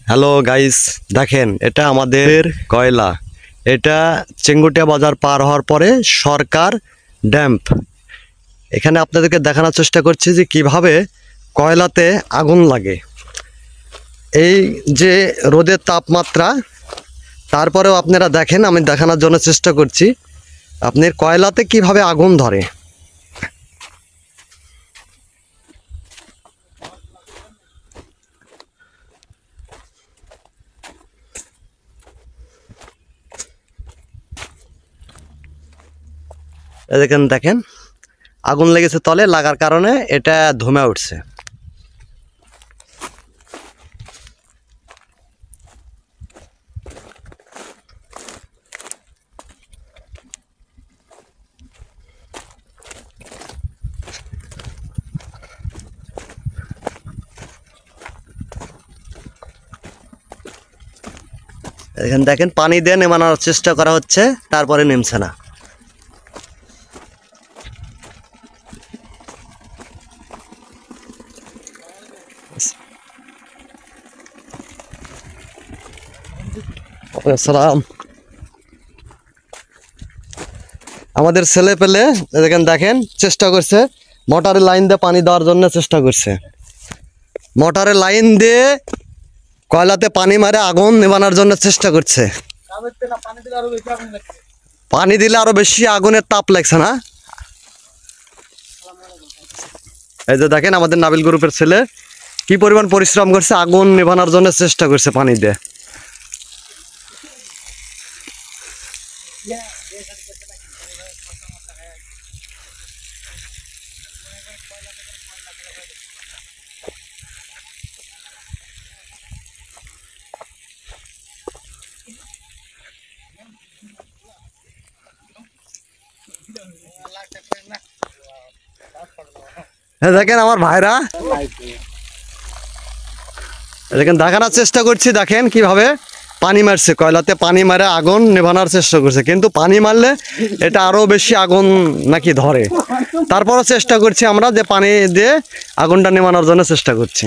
Hello guys, দেখেন এটা আমাদের কয়লা। এটা চেঙ্গুটিয়া বাজার পার হওয়ার পরে সরকার ড্যাম্প। এখানে আপনাদেরকে দেখানোর চেষ্টা করছি যে কিভাবে কয়লাতে আগুন লাগে। এই যে রোদের তাপমাত্রা, তারপরেও আপনারা দেখেন, আমি দেখানোর জন্য চেষ্টা করছি আপনার কয়লাতে কিভাবে আগুন ধরে। দেখেন আগুন লেগেছে তলে, লাগার কারণে এটা ধুমে উঠছে। এখানে দেখেন পানি দিয়ে নেমানোর চেষ্টা করা হচ্ছে, তারপরে নেমছে না। সালাম। আমাদের ছেলে পেলে দেখেন চেষ্টা করছে মোটরের লাইন দিয়ে পানি দেওয়ার জন্য চেষ্টা করছে। মোটরের লাইন দিয়ে কয়লাতে পানি মারে আগুন নেভানোর জন্য চেষ্টা করছে। পানি দিলে আরো বেশি আগুনের তাপ লাগছে না? এই যে দেখেন আমাদের নাবিল গ্রুপের ছেলে কি পরিমাণ পরিশ্রম করছে, আগুন নেভানোর জন্য চেষ্টা করছে পানি দিয়ে। দেখেন আমার ভাইরা, দেখেন দেখানোর চেষ্টা করছি, দেখেন কিভাবে পানি মারছে, কয়লাতে পানি মারে আগুন নেভানোর চেষ্টা করছে, কিন্তু পানি মারলে এটা আরো বেশি আগুন নাকি ধরে। তারপরও চেষ্টা করছি আমরা যে পানি দিয়ে আগুনটা নেভানোর জন্য চেষ্টা করছি।